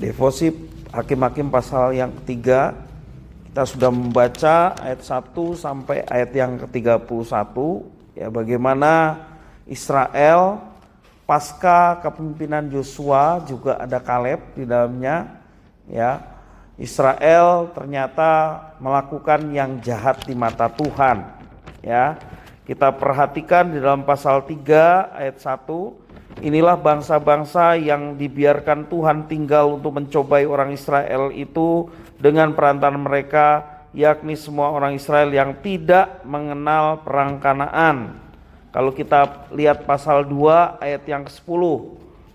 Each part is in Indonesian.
Devosi Hakim-Hakim pasal yang ketiga, kita sudah membaca ayat 1 sampai ayat yang ke-31, ya, bagaimana Israel pasca kepemimpinan Yosua, juga ada Kaleb di dalamnya, ya. Israel ternyata melakukan yang jahat di mata Tuhan, ya. Kita perhatikan di dalam pasal 3 ayat 1, inilah bangsa-bangsa yang dibiarkan Tuhan tinggal untuk mencobai orang Israel itu dengan perantaraan mereka, yakni semua orang Israel yang tidak mengenal perang Kanaan. Kalau kita lihat pasal 2 ayat yang ke-10,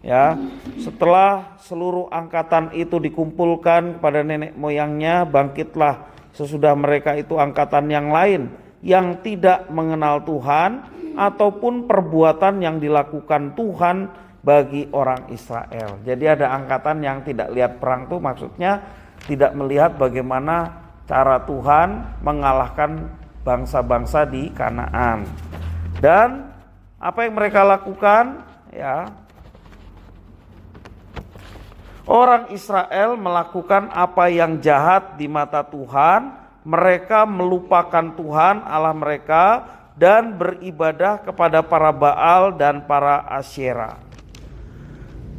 ya, setelah seluruh angkatan itu dikumpulkan kepada nenek moyangnya, bangkitlah sesudah mereka itu angkatan yang lain yang tidak mengenal Tuhan ataupun perbuatan yang dilakukan Tuhan bagi orang Israel. Jadi ada angkatan yang tidak lihat perang, itu maksudnya tidak melihat bagaimana cara Tuhan mengalahkan bangsa-bangsa di Kanaan. Dan apa yang mereka lakukan, ya, orang Israel melakukan apa yang jahat di mata Tuhan. Mereka melupakan Tuhan Allah mereka dan beribadah kepada para Baal dan para Asyera.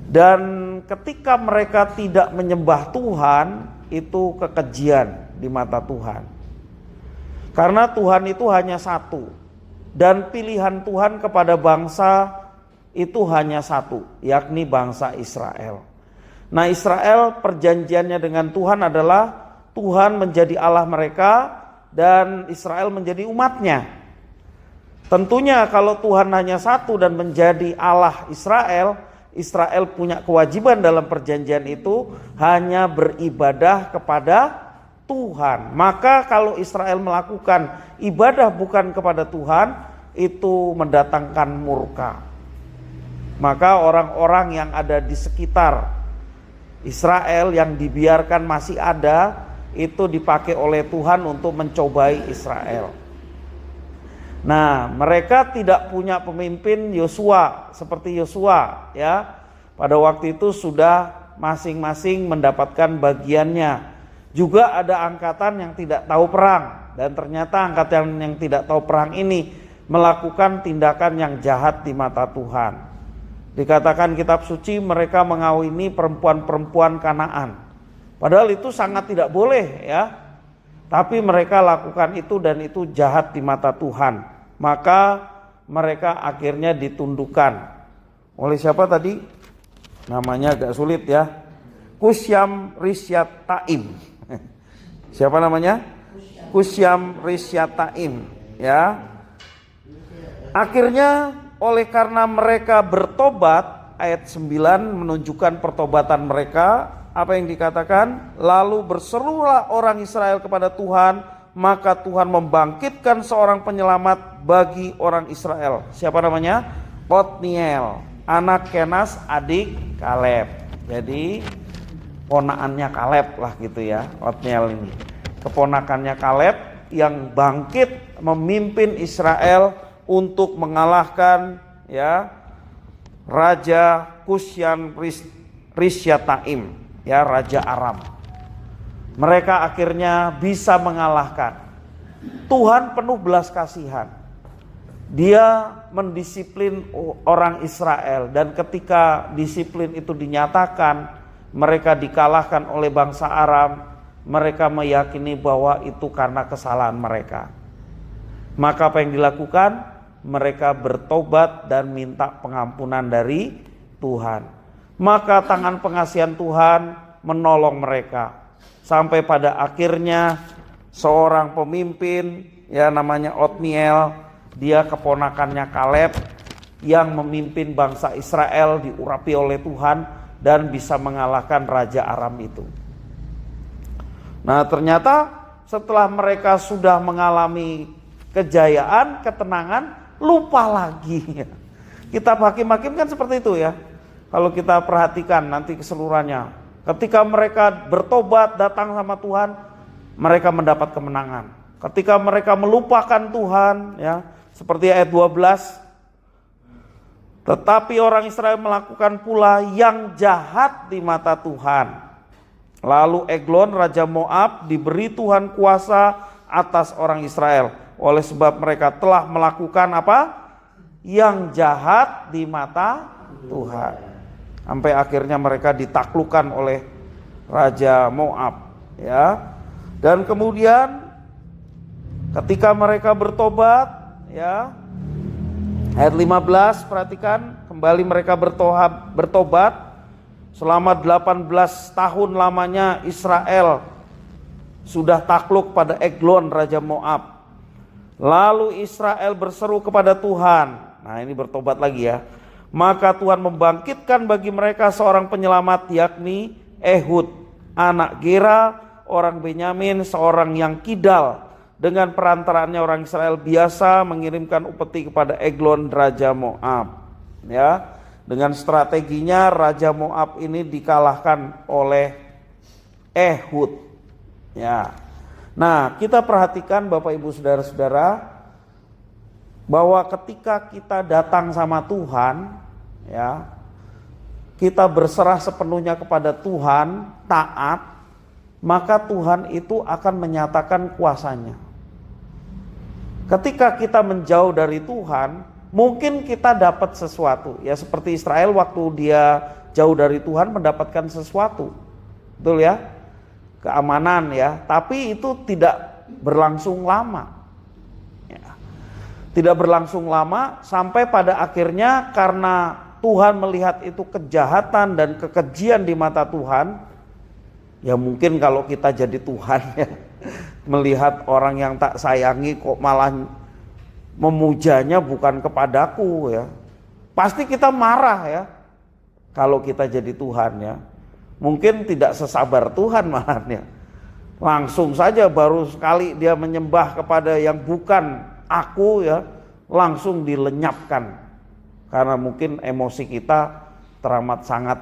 Dan ketika mereka tidak menyembah Tuhan, itu kekejian di mata Tuhan. Karena Tuhan itu hanya satu, dan pilihan Tuhan kepada bangsa itu hanya satu, yakni bangsa Israel. Nah, Israel perjanjiannya dengan Tuhan adalah Tuhan menjadi Allah mereka dan Israel menjadi umatnya. Tentunya kalau Tuhan hanya satu dan menjadi Allah Israel, Israel punya kewajiban dalam perjanjian itu hanya beribadah kepada Tuhan. Maka kalau Israel melakukan ibadah bukan kepada Tuhan, itu mendatangkan murka. Maka orang-orang yang ada di sekitar Israel yang dibiarkan masih ada, itu dipakai oleh Tuhan untuk mencobai Israel. Nah, mereka tidak punya pemimpin Yosua seperti Yosua, ya. Pada waktu itu sudah masing-masing mendapatkan bagiannya. Juga ada angkatan yang tidak tahu perang, dan ternyata angkatan yang tidak tahu perang ini melakukan tindakan yang jahat di mata Tuhan. Dikatakan kitab suci mereka mengawini perempuan-perempuan Kanaan. Padahal itu sangat tidak boleh, ya. Tapi mereka lakukan itu dan itu jahat di mata Tuhan. Maka mereka akhirnya ditundukkan oleh siapa tadi? Namanya agak sulit, ya. Kusyam Risyataim. Siapa namanya? Kusyam Risyataim, ya. Akhirnya oleh karena mereka bertobat, ayat 9 menunjukkan pertobatan mereka. Apa yang dikatakan? Lalu berserulah orang Israel kepada Tuhan, maka Tuhan membangkitkan seorang penyelamat bagi orang Israel. Siapa namanya? Otniel, anak Kenas, adik Kaleb. Jadi ponakannya Kaleb lah gitu, ya, Otniel ini. Keponakannya Kaleb yang bangkit memimpin Israel untuk mengalahkan, ya, Raja Kusyam Risyataim, ya, Raja Aram. Mereka akhirnya bisa mengalahkan. Tuhan penuh belas kasihan. Dia mendisiplin orang Israel, dan ketika disiplin itu dinyatakan, mereka dikalahkan oleh bangsa Aram. Mereka meyakini bahwa itu karena kesalahan mereka. Maka apa yang dilakukan? Mereka bertobat dan minta pengampunan dari Tuhan. Maka tangan pengasihan Tuhan menolong mereka. Sampai pada akhirnya seorang pemimpin, ya, namanya Otniel, dia keponakannya Kaleb yang memimpin bangsa Israel, diurapi oleh Tuhan dan bisa mengalahkan Raja Aram itu. Nah, ternyata setelah mereka sudah mengalami kejayaan, ketenangan, lupa lagi. Kitab Hakim-Hakim kan seperti itu, ya. Kalau kita perhatikan nanti keseluruhannya, ketika mereka bertobat datang sama Tuhan, mereka mendapat kemenangan. Ketika mereka melupakan Tuhan, ya, seperti ayat 12, tetapi orang Israel melakukan pula yang jahat di mata Tuhan. Lalu Eglon raja Moab diberi Tuhan kuasa atas orang Israel, oleh sebab mereka telah melakukan apa? Yang jahat di mata Tuhan. Sampai akhirnya mereka ditaklukkan oleh raja Moab, ya. Dan kemudian ketika mereka bertobat, ya, ayat 15, perhatikan, kembali mereka bertobat. Selama 18 tahun lamanya Israel sudah takluk pada Eglon raja Moab. Lalu Israel berseru kepada Tuhan. Nah, ini bertobat lagi ya. Maka Tuhan membangkitkan bagi mereka seorang penyelamat, yakni Ehud, anak Gera, orang Benyamin, seorang yang kidal. Dengan perantaraannya orang Israel biasa mengirimkan upeti kepada Eglon raja Moab. Ya, dengan strateginya raja Moab ini dikalahkan oleh Ehud. Ya. Nah, kita perhatikan Bapak Ibu Saudara-saudara, bahwa ketika kita datang sama Tuhan, ya, kita berserah sepenuhnya kepada Tuhan, taat, maka Tuhan itu akan menyatakan kuasanya. Ketika kita menjauh dari Tuhan, mungkin kita dapat sesuatu, ya, seperti Israel waktu dia jauh dari Tuhan mendapatkan sesuatu, betul ya, keamanan ya, tapi itu tidak berlangsung lama. Tidak berlangsung lama sampai pada akhirnya karena Tuhan melihat itu kejahatan dan kekejian di mata Tuhan. Ya mungkin kalau kita jadi Tuhan ya, melihat orang yang tak sayangi kok malah memujanya bukan kepadaku ya. Pasti kita marah ya kalau kita jadi Tuhan ya. Mungkin tidak sesabar Tuhan malahnya. Langsung saja baru sekali dia menyembah kepada yang bukan aku ya, langsung dilenyapkan. Karena mungkin emosi kita teramat sangat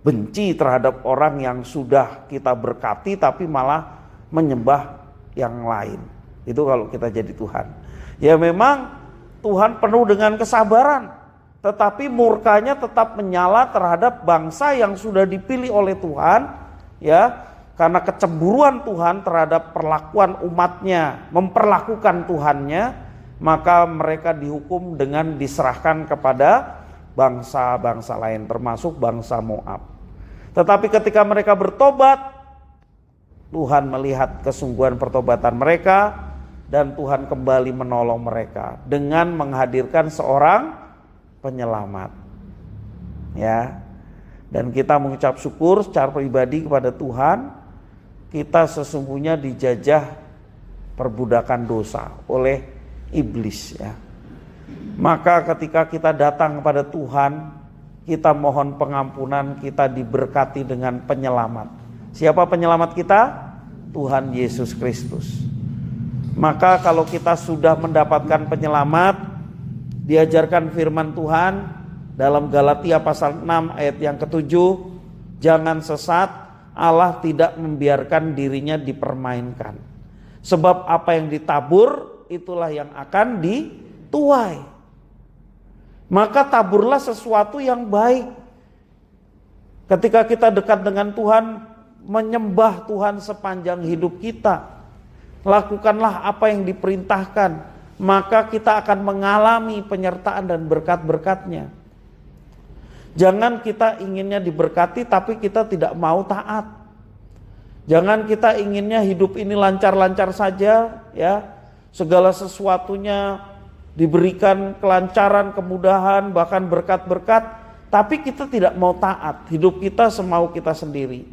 benci terhadap orang yang sudah kita berkati tapi malah menyembah yang lain. Itu kalau kita jadi Tuhan. Ya memang Tuhan penuh dengan kesabaran, tetapi murkanya tetap menyala terhadap bangsa yang sudah dipilih oleh Tuhan, ya. Karena kecemburuan Tuhan terhadap perlakuan umatnya, memperlakukan Tuhannya, maka mereka dihukum dengan diserahkan kepada bangsa-bangsa lain, termasuk bangsa Moab. Tetapi ketika mereka bertobat, Tuhan melihat kesungguhan pertobatan mereka, dan Tuhan kembali menolong mereka dengan menghadirkan seorang penyelamat. Ya. Dan kita mengucap syukur secara pribadi kepada Tuhan. Kita sesungguhnya dijajah perbudakan dosa oleh iblis ya. Maka ketika kita datang kepada Tuhan, kita mohon pengampunan, kita diberkati dengan penyelamat. Siapa penyelamat kita? Tuhan Yesus Kristus. Maka kalau kita sudah mendapatkan penyelamat, diajarkan firman Tuhan dalam Galatia pasal 6 ayat yang ke-7, jangan sesat, Allah tidak membiarkan dirinya dipermainkan. Sebab apa yang ditabur, itulah yang akan dituai. Maka taburlah sesuatu yang baik. Ketika kita dekat dengan Tuhan, menyembah Tuhan sepanjang hidup kita, lakukanlah apa yang diperintahkan, maka kita akan mengalami penyertaan dan berkat-berkatnya. Jangan kita inginnya diberkati tapi kita tidak mau taat. Jangan kita inginnya hidup ini lancar-lancar saja ya. Segala sesuatunya diberikan kelancaran, kemudahan, bahkan berkat-berkat, tapi kita tidak mau taat. Hidup kita semau kita sendiri.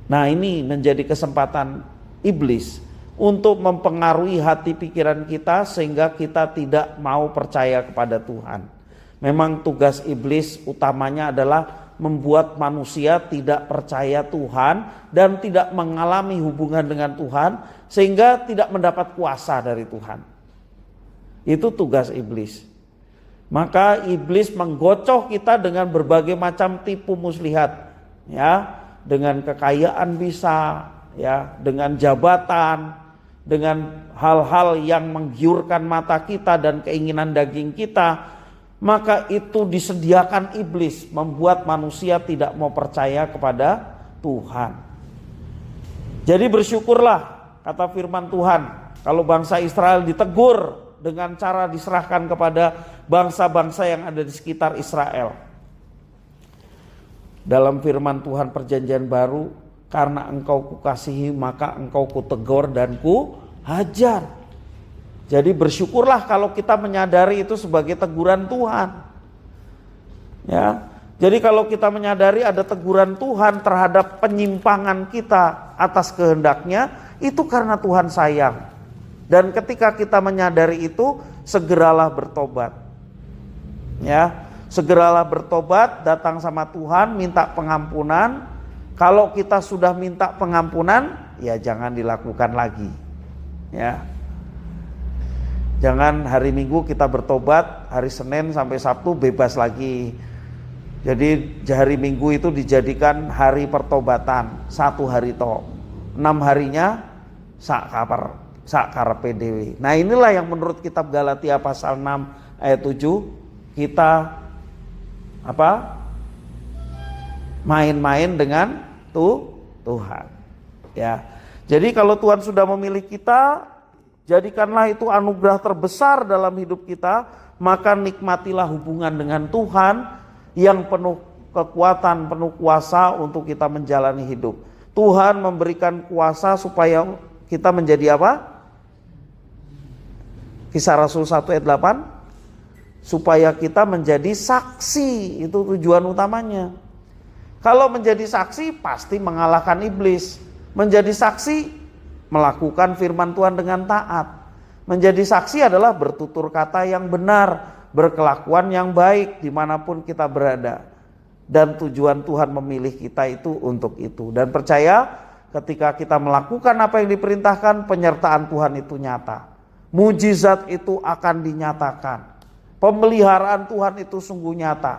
Nah, ini menjadi kesempatan iblis untuk mempengaruhi hati pikiran kita sehingga kita tidak mau percaya kepada Tuhan. Memang tugas iblis utamanya adalah membuat manusia tidak percaya Tuhan dan tidak mengalami hubungan dengan Tuhan sehingga tidak mendapat kuasa dari Tuhan. Itu tugas iblis. Maka iblis menggocoh kita dengan berbagai macam tipu muslihat, ya, dengan kekayaan bisa, ya, dengan jabatan, dengan hal-hal yang menggiurkan mata kita dan keinginan daging kita. maka itu disediakan iblis, membuat manusia tidak mau percaya kepada Tuhan. Jadi bersyukurlah, kata firman Tuhan, kalau bangsa Israel ditegur dengan cara diserahkan kepada bangsa-bangsa yang ada di sekitar Israel. Dalam firman Tuhan perjanjian baru, karena engkau kukasihi maka engkau kutegur dan kuhajar. Jadi bersyukurlah kalau kita menyadari itu sebagai teguran Tuhan. Ya. Jadi kalau kita menyadari ada teguran Tuhan terhadap penyimpangan kita atas kehendaknya, itu karena Tuhan sayang. Dan ketika kita menyadari itu, segeralah bertobat. Ya, segeralah bertobat, datang sama Tuhan, minta pengampunan. Kalau kita sudah minta pengampunan, ya jangan dilakukan lagi. Ya. Jangan hari Minggu kita bertobat, hari Senin sampai Sabtu bebas lagi. Jadi hari Minggu itu dijadikan hari pertobatan, 1 hari toh. 6 harinya sakar PDW. Nah inilah yang menurut kitab Galatia pasal 6 ayat 7 kita main-main dengan Tuhan. Ya. Jadi kalau Tuhan sudah memilih kita, jadikanlah itu anugerah terbesar dalam hidup kita, maka nikmatilah hubungan dengan Tuhan yang penuh kekuatan, penuh kuasa untuk kita menjalani hidup. Tuhan memberikan kuasa supaya kita menjadi apa? Kisah Rasul 1 ayat 8, supaya kita menjadi saksi, itu tujuan utamanya. Kalau menjadi saksi pasti mengalahkan iblis. Menjadi saksi melakukan firman Tuhan dengan taat. Menjadi saksi adalah bertutur kata yang benar, berkelakuan yang baik dimanapun kita berada. Dan tujuan Tuhan memilih kita itu untuk itu. Dan percaya ketika kita melakukan apa yang diperintahkan, penyertaan Tuhan itu nyata. Mujizat itu akan dinyatakan. Pemeliharaan Tuhan itu sungguh nyata.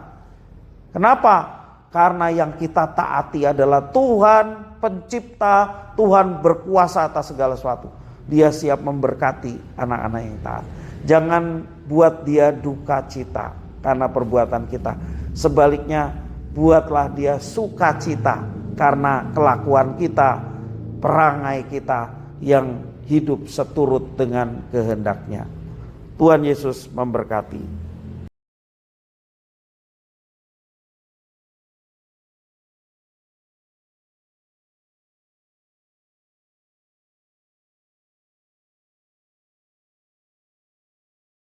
Kenapa? Karena yang kita taati adalah Tuhan pencipta, Tuhan berkuasa atas segala sesuatu. Dia siap memberkati anak-anak yang taat. Jangan buat dia duka cita karena perbuatan kita. Sebaliknya, buatlah dia sukacita karena kelakuan kita, perangai kita yang hidup seturut dengan kehendaknya. Tuhan Yesus memberkati.